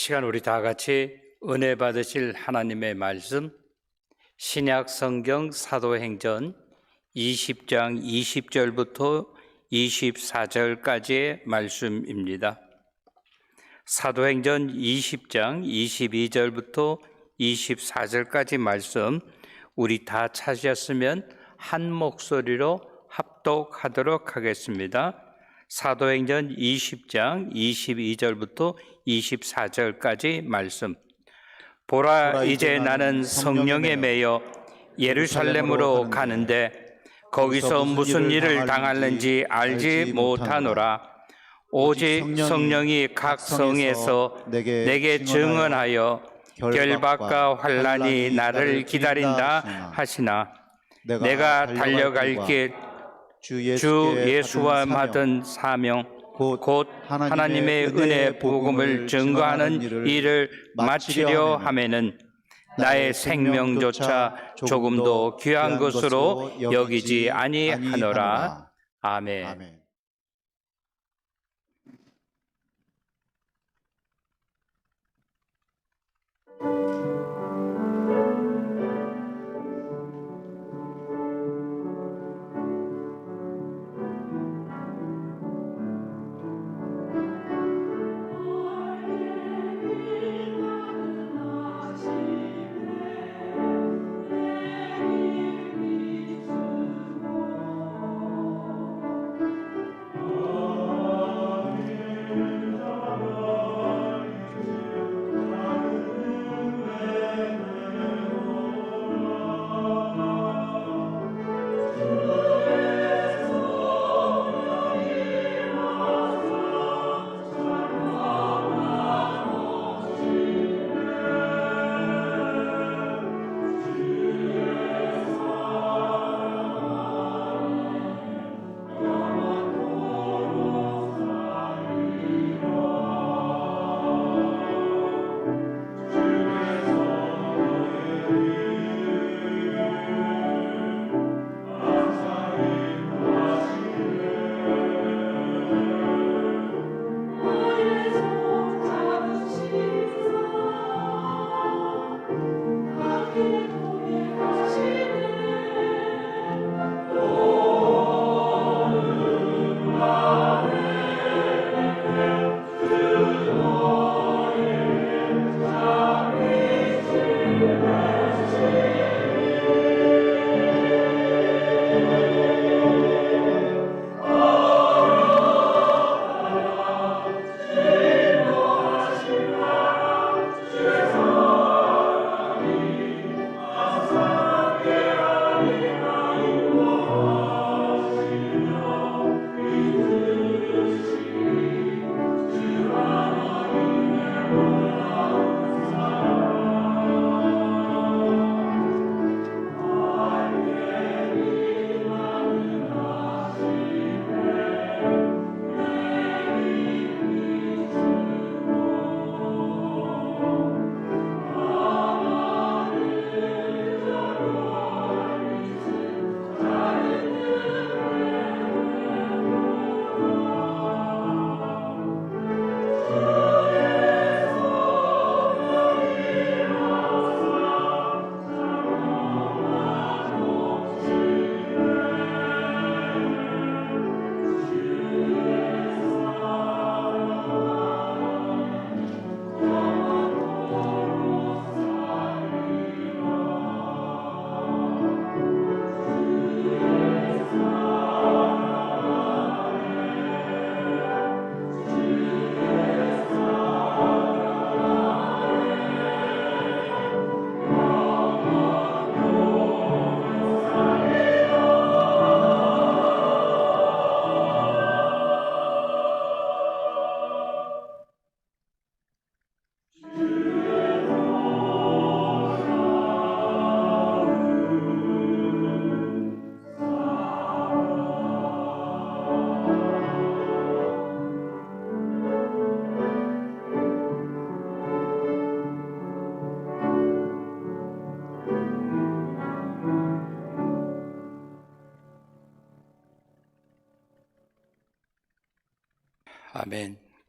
시간 우리 다 같이 은혜 받으실 하나님의 말씀, 신약 성경 사도행전 20장 20절부터 24절까지의 말씀입니다. 사도행전 20장 22절부터 24절까지 말씀 우리 다 찾으셨으면 한 목소리로 합독하도록 하겠습니다. 사도행전 20장 22절부터 24절까지 말씀. 보라, 이제 나는 성령에 매여 예루살렘으로 가는데 거기서 무슨 일을 당할는지 알지 못하노라. 오직 성령이 각 성에서 내게 증언하여 결박과 환난이 나를 기다린다 하시나 내가 달려갈 길 주 예수와 받은 사명 곧 하나님의 은혜 복음을 증거하는 일을 마치려 하면은 나의 생명조차 조금도 귀한 것으로 여기지 아니하노라. 아멘. 아멘.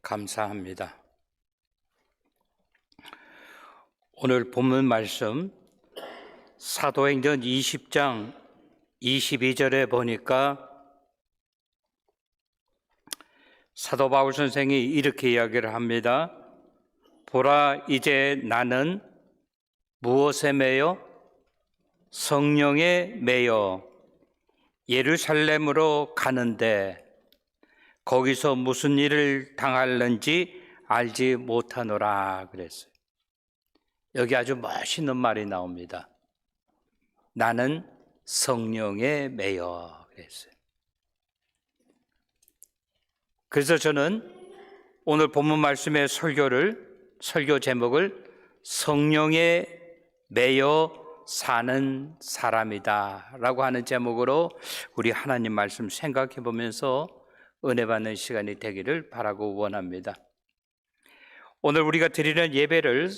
감사합니다. 오늘 본문 말씀 사도행전 20장 22절에 보니까 사도 바울 선생이 이렇게 이야기를 합니다. 보라, 이제 나는 무엇에 매여? 성령에 매여 예루살렘으로 가는데 거기서 무슨 일을 당할는지 알지 못하노라 그랬어요. 여기 아주 멋있는 말이 나옵니다. 나는 성령에 매여 그랬어요. 그래서 저는 오늘 본문 말씀의 설교 제목을 성령에 매여 사는 사람이다 라고 하는 제목으로 우리 하나님 말씀 생각해 보면서 은혜 받는 시간이 되기를 바라고 원합니다. 오늘 우리가 드리는 예배를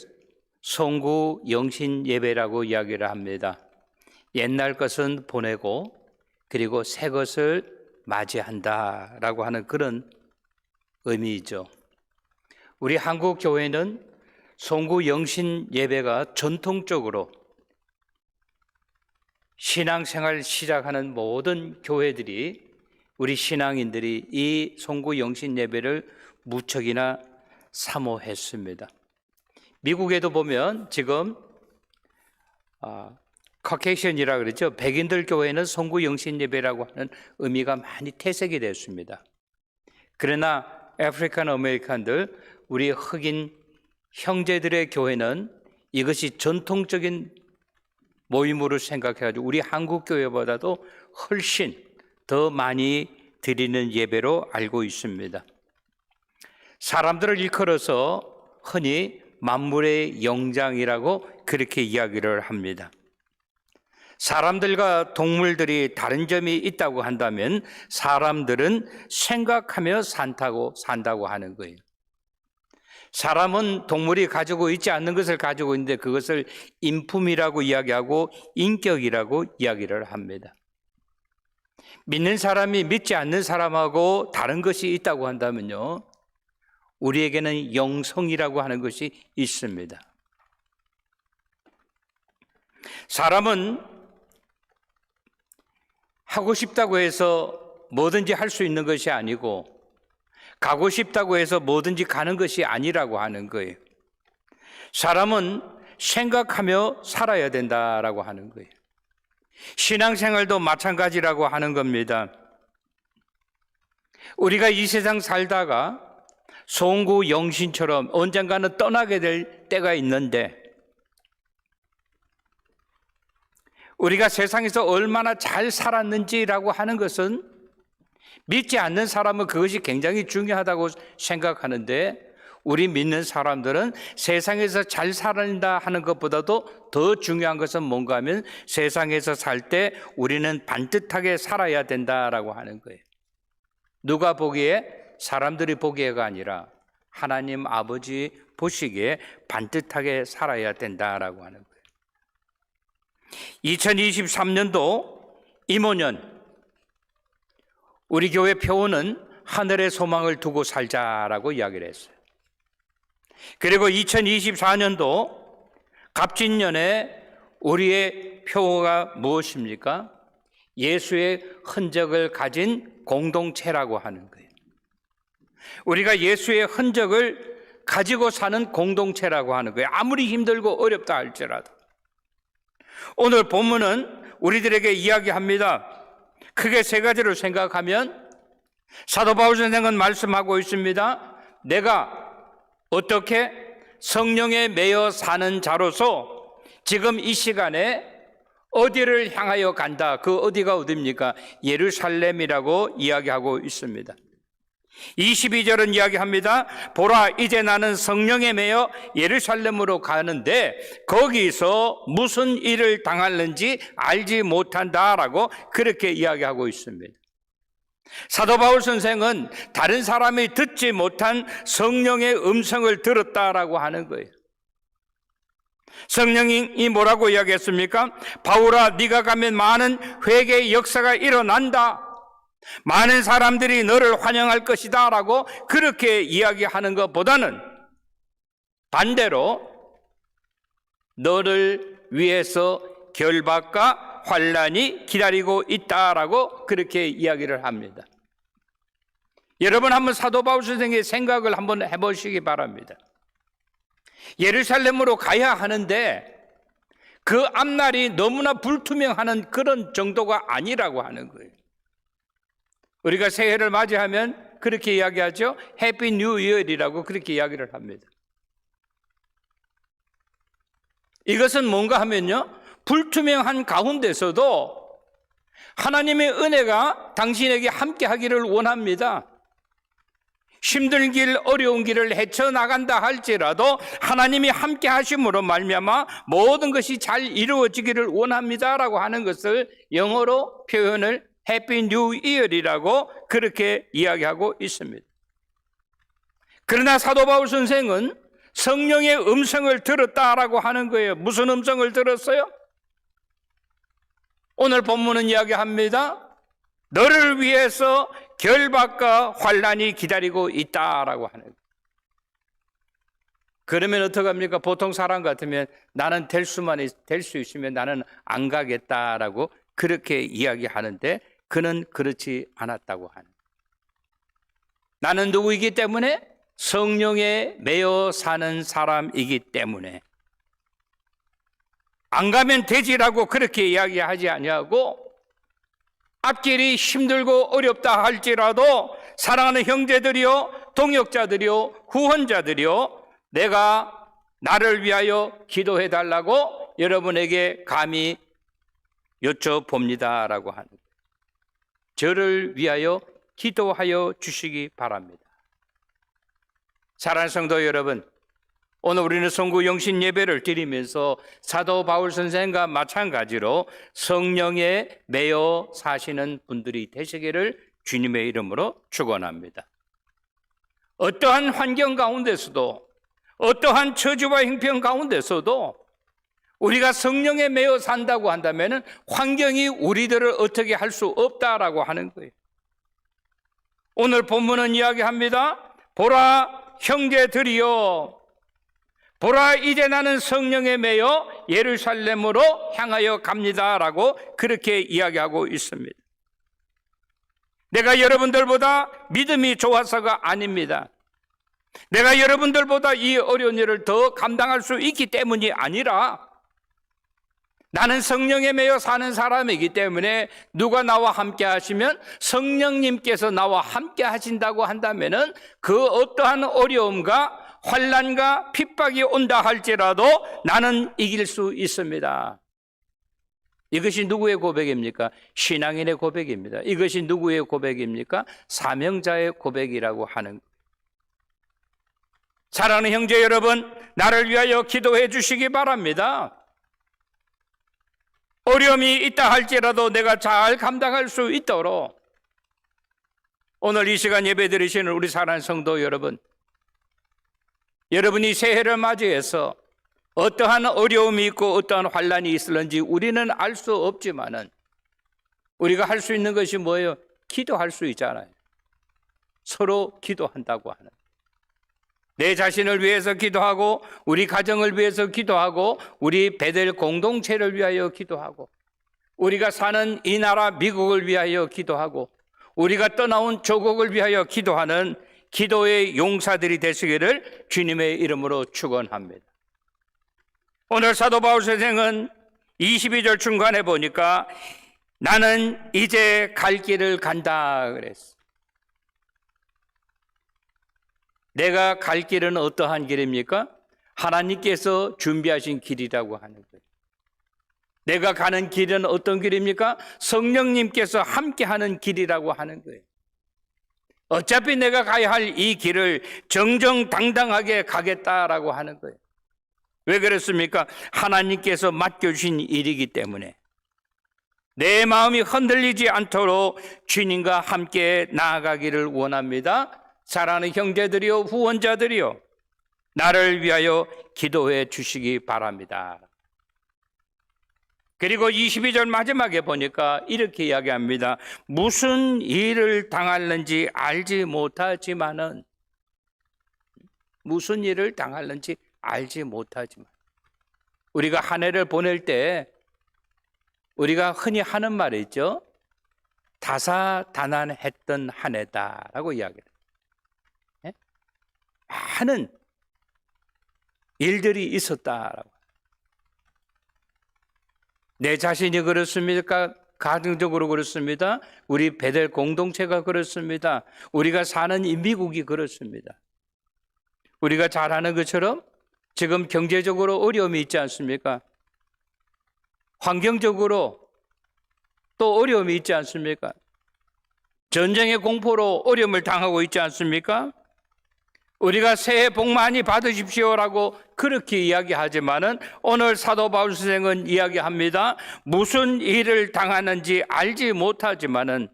성구 영신 예배라고 이야기를 합니다. 옛날 것은 보내고 그리고 새 것을 맞이한다 라고 하는 그런 의미이죠. 우리 한국 교회는 성구 영신 예배가 전통적으로 신앙생활 시작하는 모든 교회들이, 우리 신앙인들이 이 성구 영신 예배를 무척이나 사모했습니다. 미국에도 보면 지금 커케이션이라 그러죠. 백인들 교회는 성구 영신 예배라고 하는 의미가 많이 퇴색이 됐습니다. 그러나 아프리칸 아메리칸들, 우리 흑인 형제들의 교회는 이것이 전통적인 모임으로 생각해가지고 우리 한국 교회보다도 훨씬 더 많이 드리는 예배로 알고 있습니다. 사람들을 일컬어서 흔히 만물의 영장이라고 그렇게 이야기를 합니다. 사람들과 동물들이 다른 점이 있다고 한다면 사람들은 생각하며 산다고 하는 거예요. 사람은 동물이 가지고 있지 않는 것을 가지고 있는데 그것을 인품이라고 이야기하고 인격이라고 이야기를 합니다. 믿는 사람이 믿지 않는 사람하고 다른 것이 있다고 한다면요, 우리에게는 영성이라고 하는 것이 있습니다. 사람은 하고 싶다고 해서 뭐든지 할 수 있는 것이 아니고 가고 싶다고 해서 뭐든지 가는 것이 아니라고 하는 거예요. 사람은 생각하며 살아야 된다라고 하는 거예요. 신앙생활도 마찬가지라고 하는 겁니다. 우리가 이 세상 살다가 송구 영신처럼 언젠가는 떠나게 될 때가 있는데, 우리가 세상에서 얼마나 잘 살았는지라고 하는 것은 믿지 않는 사람은 그것이 굉장히 중요하다고 생각하는데, 우리 믿는 사람들은 세상에서 잘 살아낸다 하는 것보다도 더 중요한 것은 뭔가 하면 세상에서 살 때 우리는 반듯하게 살아야 된다라고 하는 거예요. 누가 보기에, 사람들이 보기에가 아니라 하나님 아버지 보시기에 반듯하게 살아야 된다라고 하는 거예요. 2023년도 임오년 우리 교회 표어는 하늘의 소망을 두고 살자라고 이야기를 했어요. 그리고 2024년도 갑진년에 우리의 표어가 무엇입니까? 예수의 흔적을 가진 공동체라고 하는 거예요. 우리가 예수의 흔적을 가지고 사는 공동체라고 하는 거예요. 아무리 힘들고 어렵다 할지라도. 오늘 본문은 우리들에게 이야기합니다. 크게 세 가지로 생각하면 사도 바울 선생은 말씀하고 있습니다. 내가 어떻게 성령에 매여 사는 자로서 지금 이 시간에 어디를 향하여 간다. 그 어디가 어디입니까? 예루살렘이라고 이야기하고 있습니다. 22절은 이야기합니다. 보라, 이제 나는 성령에 매여 예루살렘으로 가는데 거기서 무슨 일을 당할는지 알지 못한다라고 그렇게 이야기하고 있습니다. 사도 바울 선생은 다른 사람이 듣지 못한 성령의 음성을 들었다라고 하는 거예요. 성령이 뭐라고 이야기했습니까? 바울아, 네가 가면 많은 회개의 역사가 일어난다. 많은 사람들이 너를 환영할 것이다 라고 그렇게 이야기하는 것보다는 반대로 너를 위해서 결박과 환난이 기다리고 있다라고 그렇게 이야기를 합니다. 여러분 한번 사도 바울 선생의 생각을 한번 해보시기 바랍니다. 예루살렘으로 가야 하는데 그 앞날이 너무나 불투명한 그런 정도가 아니라고 하는 거예요. 우리가 새해를 맞이하면 그렇게 이야기하죠. 해피 뉴 이어이라고 그렇게 이야기를 합니다. 이것은 뭔가 하면요, 불투명한 가운데서도 하나님의 은혜가 당신에게 함께 하기를 원합니다. 힘든 길, 어려운 길을 헤쳐나간다 할지라도 하나님이 함께 하심으로 말미암아 모든 것이 잘 이루어지기를 원합니다라고 하는 것을 영어로 표현을 해피 뉴 이어이라고 그렇게 이야기하고 있습니다. 그러나 사도 바울 선생은 성령의 음성을 들었다라고 하는 거예요. 무슨 음성을 들었어요? 오늘 본문은 이야기합니다. 너를 위해서 결박과 환난이 기다리고 있다라고 하는 거예요. 그러면 어떡합니까? 보통 사람 같으면 나는 될 수 있으면 나는 안 가겠다라고 그렇게 이야기하는데 그는 그렇지 않았다고 하는 거예요. 나는 누구이기 때문에? 성령에 매여 사는 사람이기 때문에 안 가면 되지라고 그렇게 이야기하지 아니하고 앞길이 힘들고 어렵다 할지라도 사랑하는 형제들이요, 동역자들이요, 후원자들이요, 내가 나를 위하여 기도해 달라고 여러분에게 감히 여쭤봅니다라고 하는 거예요. 저를 위하여 기도하여 주시기 바랍니다. 사랑하는 성도 여러분, 오늘 우리는 성구 영신 예배를 드리면서 사도 바울 선생과 마찬가지로 성령에 매여 사시는 분들이 되시기를 주님의 이름으로 축원합니다. 어떠한 환경 가운데서도, 어떠한 처지와 형편 가운데서도 우리가 성령에 매여 산다고 한다면 환경이 우리들을 어떻게 할 수 없다라고 하는 거예요. 오늘 본문은 이야기합니다. 보라 형제들이여, 보라 이제 나는 성령에 매여 예루살렘으로 향하여 갑니다라고 그렇게 이야기하고 있습니다. 내가 여러분들보다 믿음이 좋아서가 아닙니다. 내가 여러분들보다 이 어려운 일을 더 감당할 수 있기 때문이 아니라 나는 성령에 매여 사는 사람이기 때문에 누가 나와 함께 하시면 성령님께서 나와 함께 하신다고 한다면은 그 어떠한 어려움과 환난과 핍박이 온다 할지라도 나는 이길 수 있습니다. 이것이 누구의 고백입니까? 신앙인의 고백입니다. 이것이 누구의 고백입니까? 사명자의 고백이라고 하는 거예요. 사랑하는 형제 여러분, 나를 위하여 기도해 주시기 바랍니다. 어려움이 있다 할지라도 내가 잘 감당할 수 있도록 오늘 이 시간 예배 드리시는 우리 사랑하는 성도 여러분, 여러분이 새해를 맞이해서 어떠한 어려움이 있고 어떠한 환난이 있을는지 우리는 알 수 없지만은 우리가 할 수 있는 것이 뭐예요? 기도할 수 있잖아요. 서로 기도한다고 하는, 내 자신을 위해서 기도하고 우리 가정을 위해서 기도하고 우리 베델 공동체를 위하여 기도하고 우리가 사는 이 나라 미국을 위하여 기도하고 우리가 떠나온 조국을 위하여 기도하는 기도의 용사들이 되시기를 주님의 이름으로 축원합니다. 오늘 사도 바울 선생은 22절 중간에 보니까 나는 이제 갈 길을 간다 그랬어. 내가 갈 길은 어떠한 길입니까? 하나님께서 준비하신 길이라고 하는 거예요. 내가 가는 길은 어떤 길입니까? 성령님께서 함께하는 길이라고 하는 거예요. 어차피 내가 가야 할 이 길을 정정당당하게 가겠다라고 하는 거예요. 왜 그렇습니까? 하나님께서 맡겨주신 일이기 때문에 내 마음이 흔들리지 않도록 주님과 함께 나아가기를 원합니다. 사랑하는 형제들이요, 후원자들이요, 나를 위하여 기도해 주시기 바랍니다. 그리고 22절 마지막에 보니까 이렇게 이야기합니다. 무슨 일을 당할는지 알지 못하지만은, 무슨 일을 당할는지 알지 못하지만, 우리가 한 해를 보낼 때 우리가 흔히 하는 말이 있죠. 다사다난했던 한 해다라고 이야기해요. 많은 일들이 있었다라고. 내 자신이 그렇습니까? 가정적으로 그렇습니다. 우리 베델 공동체가 그렇습니다. 우리가 사는 이 미국이 그렇습니다. 우리가 잘 아는 것처럼 지금 경제적으로 어려움이 있지 않습니까? 환경적으로 또 어려움이 있지 않습니까? 전쟁의 공포로 어려움을 당하고 있지 않습니까? 우리가 새해 복 많이 받으십시오라고 그렇게 이야기하지만은 오늘 사도 바울 선생은 이야기합니다. 무슨 일을 당하는지 알지 못하지만은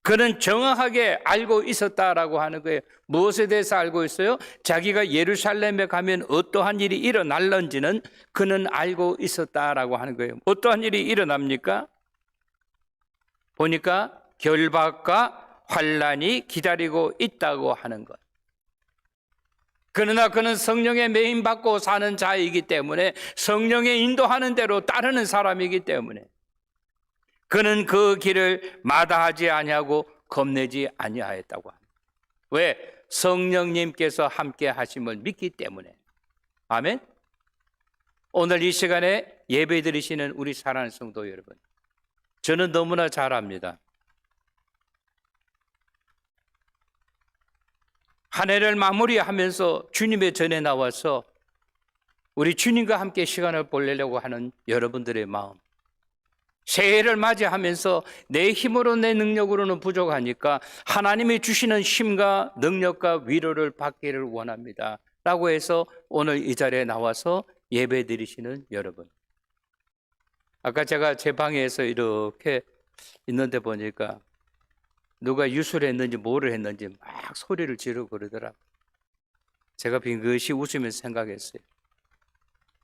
그는 정확하게 알고 있었다라고 하는 거예요. 무엇에 대해서 알고 있어요? 자기가 예루살렘에 가면 어떠한 일이 일어날는지는 그는 알고 있었다라고 하는 거예요. 어떠한 일이 일어납니까? 보니까 결박과 환난이 기다리고 있다고 하는 것. 그러나 그는 성령의 매임받고 사는 자이기 때문에 성령의 인도하는 대로 따르는 사람이기 때문에 그는 그 길을 마다하지 아니하고 겁내지 아니하였다고 합니다. 왜? 성령님께서 함께 하심을 믿기 때문에. 아멘. 오늘 이 시간에 예배 드리시는 우리 사랑하는 성도 여러분, 저는 너무나 잘 압니다. 한 해를 마무리하면서 주님의 전에 나와서 우리 주님과 함께 시간을 보내려고 하는 여러분들의 마음, 새해를 맞이하면서 내 힘으로 내 능력으로는 부족하니까 하나님이 주시는 힘과 능력과 위로를 받기를 원합니다 라고 해서 오늘 이 자리에 나와서 예배 드리시는 여러분, 아까 제가 제 방에서 이렇게 있는데 보니까 누가 유술을 했는지 뭐를 했는지 막 소리를 지르고 그러더라고요. 제가 빙긋이 웃으면서 생각했어요.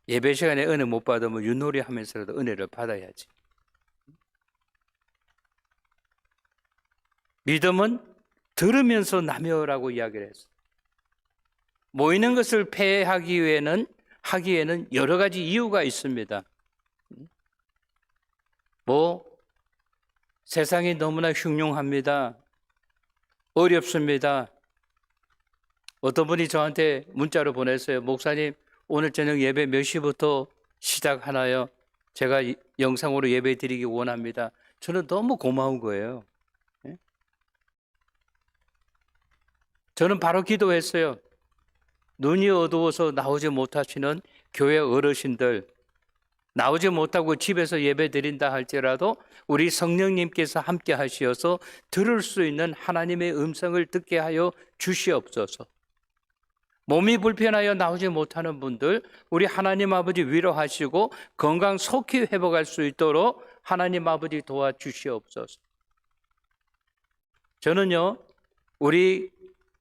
예배 시간에 은혜 못 받으면 윷놀이 하면서라도 은혜를 받아야지. 믿음은 들으면서 나며라고 이야기를 했어요. 모이는 것을 폐하기 하기에는 여러 가지 이유가 있습니다. 세상이 너무나 흉흉합니다. 어렵습니다. 어떤 분이 저한테 문자로 보냈어요. 목사님, 오늘 저녁 예배 몇 시부터 시작하나요? 제가 영상으로 예배 드리기 원합니다. 저는 너무 고마운 거예요. 저는 바로 기도했어요. 눈이 어두워서 나오지 못하시는 교회 어르신들, 나오지 못하고 집에서 예배 드린다 할지라도 우리 성령님께서 함께 하시어서 들을 수 있는 하나님의 음성을 듣게 하여 주시옵소서. 몸이 불편하여 나오지 못하는 분들, 우리 하나님 아버지 위로하시고 건강 속히 회복할 수 있도록 하나님 아버지 도와주시옵소서. 저는요, 우리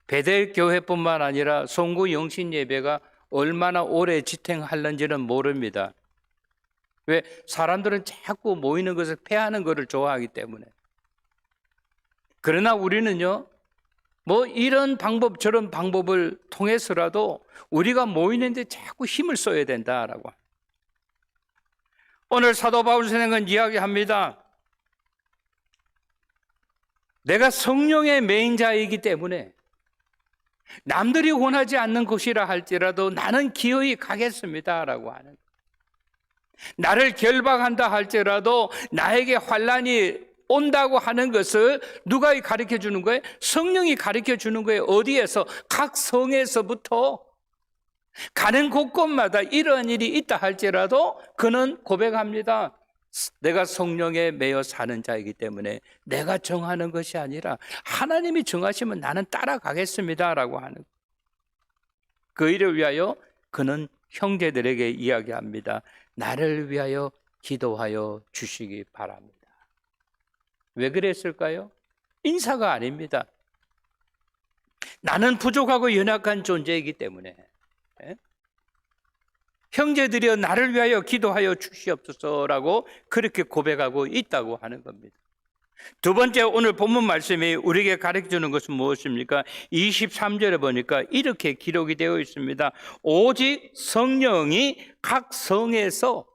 베델 교회뿐만 아니라 송구 영신 예배가 얼마나 오래 지탱하는지는 모릅니다. 왜? 사람들은 자꾸 모이는 것을 폐하는 것을 좋아하기 때문에. 그러나 우리는요, 이런 방법 저런 방법을 통해서라도 우리가 모이는데 자꾸 힘을 써야 된다라고. 오늘 사도 바울 선생은 이야기합니다. 내가 성령의 매인자이기 때문에 남들이 원하지 않는 곳이라 할지라도 나는 기어이 가겠습니다라고 하는. 나를 결박한다 할지라도 나에게 환난이 온다고 하는 것을 누가 가르쳐 주는 거예요? 성령이 가르쳐 주는 거예요. 어디에서? 각 성에서부터 가는 곳곳마다 이러한 일이 있다 할지라도 그는 고백합니다. 내가 성령에 매여 사는 자이기 때문에 내가 정하는 것이 아니라 하나님이 정하시면 나는 따라가겠습니다라고 하는. 그 일을 위하여 그는 형제들에게 이야기합니다. 나를 위하여 기도하여 주시기 바랍니다. 왜 그랬을까요? 인사가 아닙니다. 나는 부족하고 연약한 존재이기 때문에 형제들이여 나를 위하여 기도하여 주시옵소서라고 그렇게 고백하고 있다고 하는 겁니다. 두 번째, 오늘 본문 말씀이 우리에게 가르쳐주는 것은 무엇입니까? 23절에 보니까 이렇게 기록이 되어 있습니다. 오직 성령이 각 성에서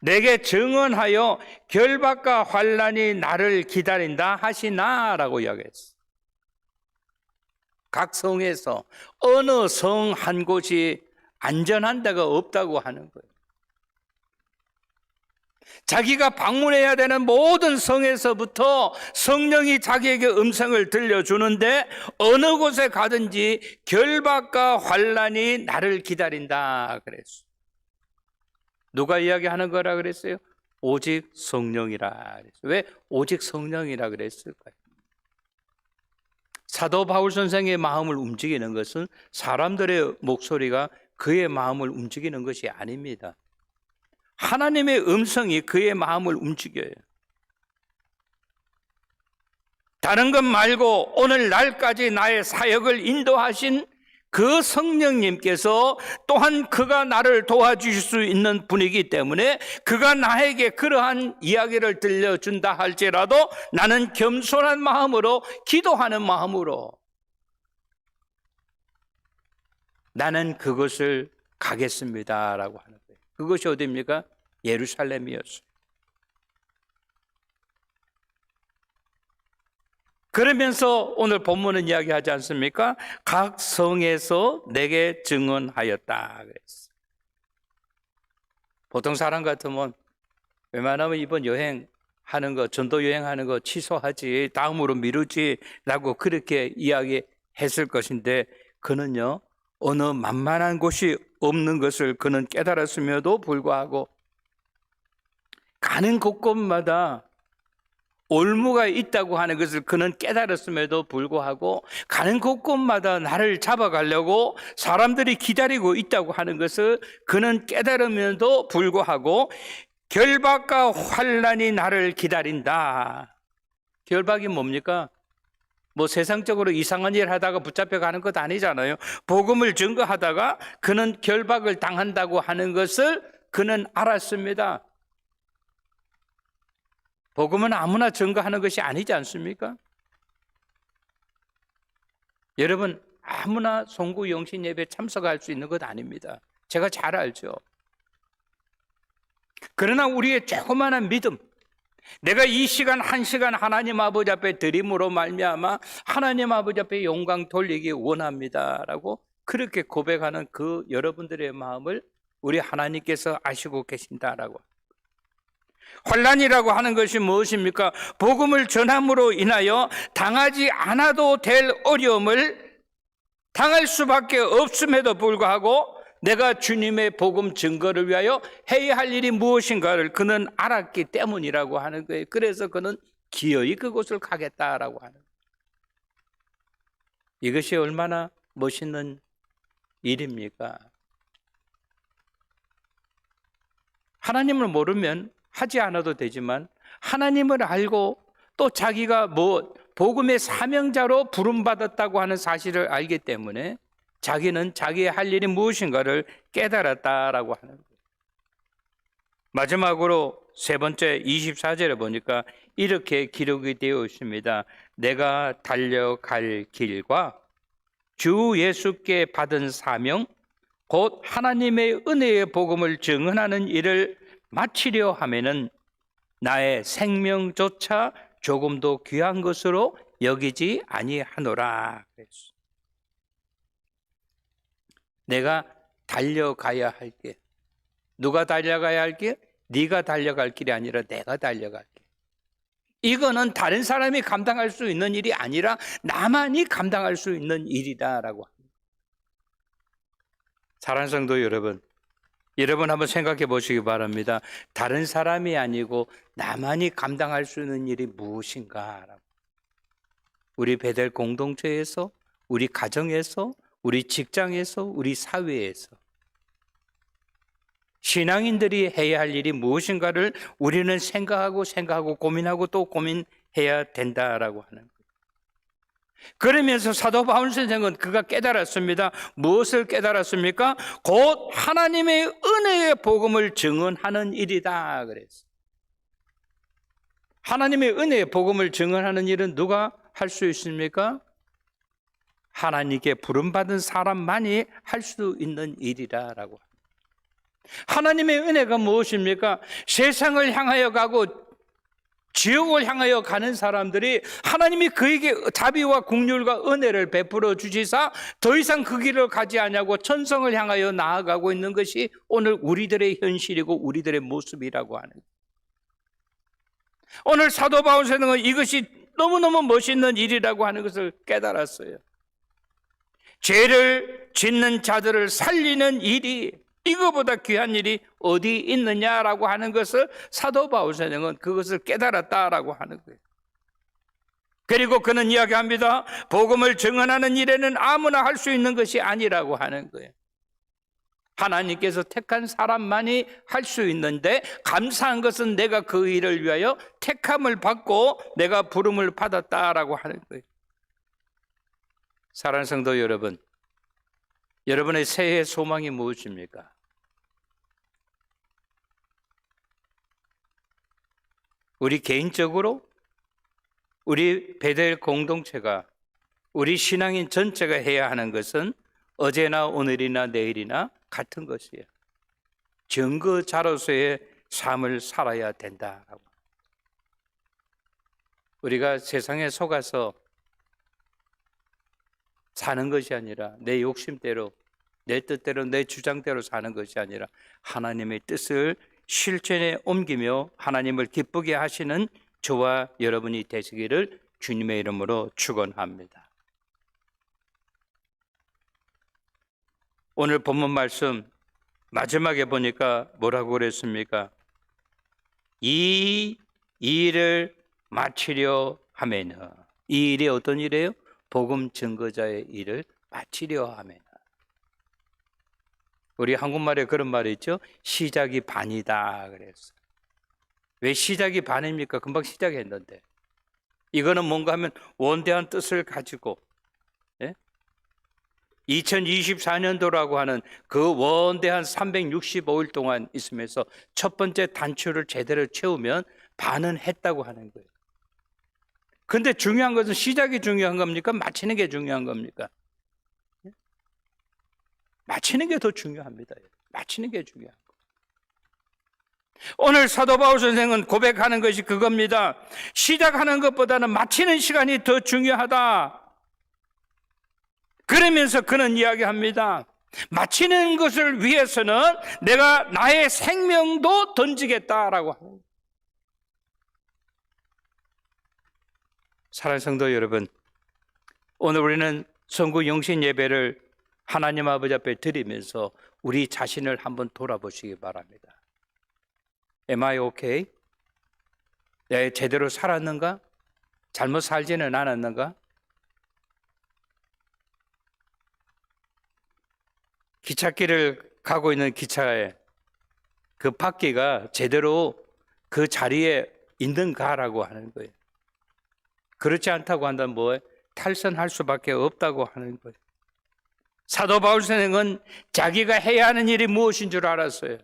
내게 증언하여 결박과 환난이 나를 기다린다 하시나라고 이야기했어요. 각 성에서 어느 성 한 곳이 안전한 데가 없다고 하는 거예요. 자기가 방문해야 되는 모든 성에서부터 성령이 자기에게 음성을 들려주는데 어느 곳에 가든지 결박과 환난이 나를 기다린다 그랬어요. 누가 이야기하는 거라 그랬어요? 오직 성령이라 그랬어요. 왜 오직 성령이라 그랬을까요? 사도 바울 선생의 마음을 움직이는 것은 사람들의 목소리가 그의 마음을 움직이는 것이 아닙니다. 하나님의 음성이 그의 마음을 움직여요. 다른 것 말고 오늘날까지 나의 사역을 인도하신 그 성령님께서 또한 그가 나를 도와주실 수 있는 분이기 때문에 그가 나에게 그러한 이야기를 들려준다 할지라도 나는 겸손한 마음으로 기도하는 마음으로 나는 그것을 가겠습니다라고 하는 거예요. 그것이 어디입니까? 예루살렘이었어요. 그러면서 오늘 본문은 이야기하지 않습니까? 각 성에서 내게 증언하였다 그랬어요. 보통 사람 같으면 웬만하면 이번 여행하는 거, 전도 여행하는 거 취소하지, 다음으로 미루지라고 그렇게 이야기했을 것인데 그는요 어느 만만한 곳이 없는 것을 그는 깨달았음에도 불구하고 가는 곳곳마다 올무가 있다고 하는 것을 그는 깨달았음에도 불구하고 가는 곳곳마다 나를 잡아가려고 사람들이 기다리고 있다고 하는 것을 그는 깨달음에도 불구하고 결박과 환난이 나를 기다린다. 결박이 뭡니까? 뭐 세상적으로 이상한 일 하다가 붙잡혀 가는 것 아니잖아요. 복음을 증거하다가 그는 결박을 당한다고 하는 것을 그는 알았습니다. 복음은 아무나 증거하는 것이 아니지 않습니까? 여러분 아무나 송구 영신 예배에 참석할 수 있는 것 아닙니다. 제가 잘 알죠. 그러나 우리의 조그마한 믿음, 내가 이 시간 한 시간 하나님 아버지 앞에 드림으로 말미암아 하나님 아버지 앞에 영광 돌리기 원합니다라고 그렇게 고백하는 그 여러분들의 마음을 우리 하나님께서 아시고 계신다라고. 환난이라고 하는 것이 무엇입니까? 복음을 전함으로 인하여 당하지 않아도 될 어려움을 당할 수밖에 없음에도 불구하고 내가 주님의 복음 증거를 위하여 해야 할 일이 무엇인가를 그는 알았기 때문이라고 하는 거예요. 그래서 그는 기어이 그곳을 가겠다라고 하는 거예요. 이것이 얼마나 멋있는 일입니까? 하나님을 모르면 하지 않아도 되지만 하나님을 알고 또 자기가 복음의 사명자로 부름받았다고 하는 사실을 알기 때문에 자기는 자기의 할 일이 무엇인가를 깨달았다라고 하는 거예요. 마지막으로 세 번째 24절에 보니까 이렇게 기록이 되어 있습니다. 내가 달려갈 길과 주 예수께 받은 사명 곧 하나님의 은혜의 복음을 증언하는 일을 마치려 하면은 나의 생명조차 조금도 귀한 것으로 여기지 아니하노라. 내가 달려가야 할 길. 누가 달려가야 할 길? 네가 달려갈 길이 아니라 내가 달려갈 길. 이거는 다른 사람이 감당할 수 있는 일이 아니라 나만이 감당할 수 있는 일이다라고 합니다. 사랑하는 성도 여러분, 여러분 한번 생각해 보시기 바랍니다. 다른 사람이 아니고 나만이 감당할 수 있는 일이 무엇인가? 우리 베델 공동체에서, 우리 가정에서, 우리 직장에서, 우리 사회에서 신앙인들이 해야 할 일이 무엇인가를 우리는 생각하고 고민하고 또 고민해야 된다라고 하는 거예요. 그러면서 사도 바울 선생은 그가 깨달았습니다. 무엇을 깨달았습니까? 곧 하나님의 은혜의 복음을 증언하는 일이다 그랬어요. 하나님의 은혜의 복음을 증언하는 일은 누가 할 수 있습니까? 하나님께 부름받은 사람만이 할 수 있는 일이라고. 하나님의 은혜가 무엇입니까? 세상을 향하여 가고 지옥을 향하여 가는 사람들이 하나님이 그에게 자비와 긍휼과 은혜를 베풀어 주시사 더 이상 그 길을 가지 않냐고 천성을 향하여 나아가고 있는 것이 오늘 우리들의 현실이고 우리들의 모습이라고 하는 거예요. 오늘 사도 바울은 이것이 너무너무 멋있는 일이라고 하는 것을 깨달았어요. 죄를 짓는 자들을 살리는 일이 이거보다 귀한 일이 어디 있느냐라고 하는 것을 사도 바울은 그것을 깨달았다라고 하는 거예요. 그리고 그는 이야기합니다. 복음을 증언하는 일에는 아무나 할 수 있는 것이 아니라고 하는 거예요. 하나님께서 택한 사람만이 할 수 있는데 감사한 것은 내가 그 일을 위하여 택함을 받고 내가 부름을 받았다라고 하는 거예요. 사랑하는 성도 여러분, 여러분의 새해 소망이 무엇입니까? 우리 개인적으로, 우리 베델 공동체가, 우리 신앙인 전체가 해야 하는 것은 어제나 오늘이나 내일이나 같은 것이에요. 증거자로서의 삶을 살아야 된다라고. 우리가 세상에 속아서 사는 것이 아니라 내 욕심대로, 내 뜻대로, 내 주장대로 사는 것이 아니라 하나님의 뜻을 실천에 옮기며 하나님을 기쁘게 하시는 저와 여러분이 되시기를 주님의 이름으로 축원합니다. 오늘 본문 말씀 마지막에 보니까 뭐라고 그랬습니까? 이 일을 마치려 하면은, 이 일이 어떤 일이에요? 복음 증거자의 일을 마치려 하면. 우리 한국말에 그런 말이 있죠. 시작이 반이다 그랬어요. 왜 시작이 반입니까? 금방 시작했는데. 이거는 뭔가 하면 원대한 뜻을 가지고 2024년도라고 하는 그 원대한 365일 동안 있으면서 첫 번째 단추를 제대로 채우면 반은 했다고 하는 거예요. 근데 중요한 것은 시작이 중요한 겁니까? 마치는 게 중요한 겁니까? 마치는 게 더 중요합니다. 마치는 게 중요한 거예요. 오늘 사도 바울 선생은 고백하는 것이 그겁니다. 시작하는 것보다는 마치는 시간이 더 중요하다. 그러면서 그는 이야기합니다. 마치는 것을 위해서는 내가 나의 생명도 던지겠다라고 하는 거예요. 사랑하는 성도 여러분, 오늘 우리는 성구 영신 예배를 하나님 아버지 앞에 드리면서 우리 자신을 한번 돌아보시기 바랍니다. Am I okay? 내가 제대로 살았는가? 잘못 살지는 않았는가? 기찻길을 가고 있는 기차에 그 바퀴가 제대로 그 자리에 있는가라고 하는 거예요. 그렇지 않다고 한다면 뭐예요? 탈선할 수밖에 없다고 하는 거예요. 사도 바울 선생은 자기가 해야 하는 일이 무엇인 줄 알았어요.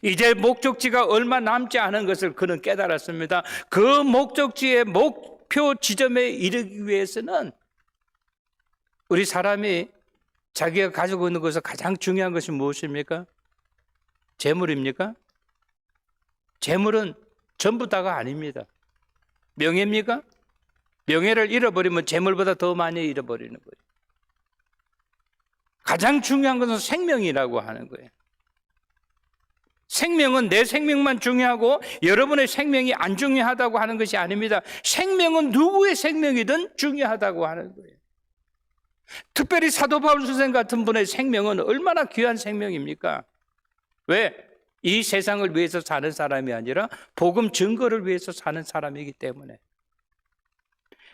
이제 목적지가 얼마 남지 않은 것을 그는 깨달았습니다. 그 목적지의 목표 지점에 이르기 위해서는 우리 사람이 자기가 가지고 있는 것에서 가장 중요한 것이 무엇입니까? 재물입니까? 재물은 전부 다가 아닙니다. 명예입니까? 명예를 잃어버리면 재물보다 더 많이 잃어버리는 거예요. 가장 중요한 것은 생명이라고 하는 거예요. 생명은 내 생명만 중요하고 여러분의 생명이 안 중요하다고 하는 것이 아닙니다. 생명은 누구의 생명이든 중요하다고 하는 거예요. 특별히 사도 바울 선생 같은 분의 생명은 얼마나 귀한 생명입니까? 왜? 이 세상을 위해서 사는 사람이 아니라 복음 증거를 위해서 사는 사람이기 때문에.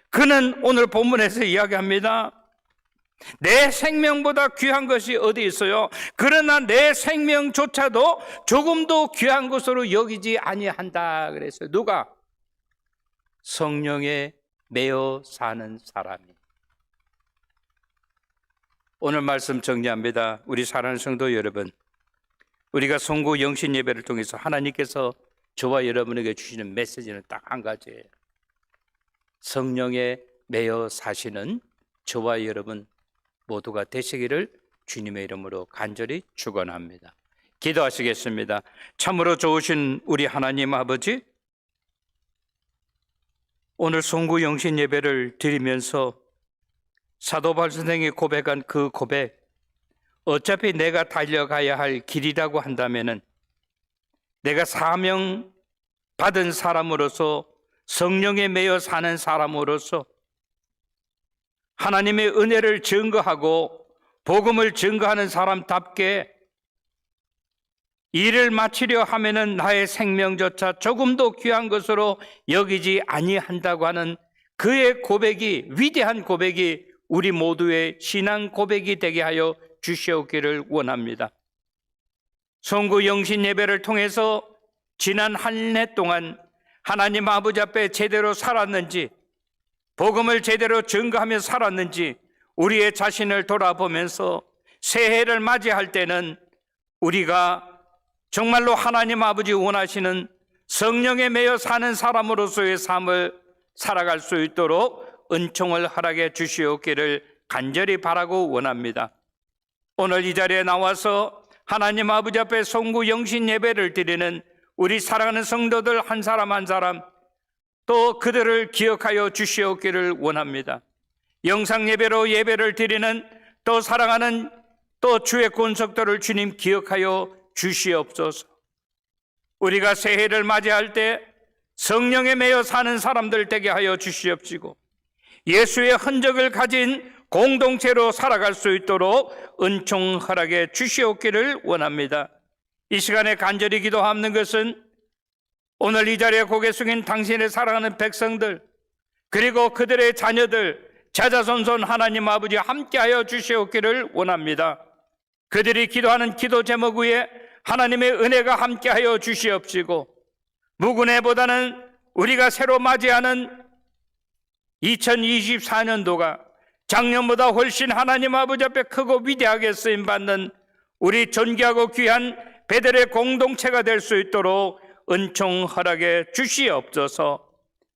그는 오늘 본문에서 이야기합니다. 내 생명보다 귀한 것이 어디 있어요? 그러나 내 생명조차도 조금도 귀한 것으로 여기지 아니한다 그랬어요. 누가? 성령에 매여 사는 사람이. 오늘 말씀 정리합니다. 우리 사랑하는 성도 여러분, 우리가 성구 영신 예배를 통해서 하나님께서 저와 여러분에게 주시는 메시지는 딱 한 가지예요. 성령에 매여 사시는 저와 여러분 모두가 되시기를 주님의 이름으로 간절히 축원합니다. 기도하시겠습니다. 참으로 좋으신 우리 하나님 아버지, 오늘 송구영신 예배를 드리면서 사도 바울 선생이 고백한 그 고백, 어차피 내가 달려가야 할 길이라고 한다면은 내가 사명 받은 사람으로서, 성령에 매여 사는 사람으로서 하나님의 은혜를 증거하고 복음을 증거하는 사람답게 일을 마치려 하면은 나의 생명조차 조금도 귀한 것으로 여기지 아니한다고 하는 그의 고백이, 위대한 고백이 우리 모두의 신앙 고백이 되게 하여 주시옵기를 원합니다. 송구 영신 예배를 통해서 지난 한 해 동안 하나님 아버지 앞에 제대로 살았는지, 복음을 제대로 증거하며 살았는지 우리의 자신을 돌아보면서 새해를 맞이할 때는 우리가 정말로 하나님 아버지 원하시는 성령에 매여 사는 사람으로서의 삶을 살아갈 수 있도록 은총을 허락해 주시옵기를 간절히 바라고 원합니다. 오늘 이 자리에 나와서 하나님 아버지 앞에 송구 영신 예배를 드리는 우리 사랑하는 성도들 한 사람 한 사람, 또 그들을 기억하여 주시옵기를 원합니다. 영상 예배로 예배를 드리는 또 사랑하는 또 주의 권속들을 주님 기억하여 주시옵소서. 우리가 새해를 맞이할 때 성령에 매여 사는 사람들 되게 하여 주시옵시고, 예수의 흔적을 가진 공동체로 살아갈 수 있도록 은총 허락해 주시옵기를 원합니다. 이 시간에 간절히 기도하는 것은 오늘 이 자리에 고개 숙인 당신의 사랑하는 백성들, 그리고 그들의 자녀들, 자자손손 하나님 아버지 함께하여 주시옵기를 원합니다. 그들이 기도하는 기도 제목 위에 하나님의 은혜가 함께하여 주시옵시고, 무근해보다는 우리가 새로 맞이하는 2024년도가 작년보다 훨씬 하나님 아버지 앞에 크고 위대하게 쓰임받는 우리 존귀하고 귀한 베델의 공동체가 될 수 있도록 은총 허락해 주시옵소서.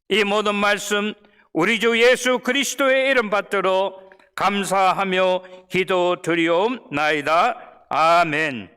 이 모든 말씀 우리 주 예수 그리스도의 이름 받들어 감사하며 기도드리옵나이다. 아멘.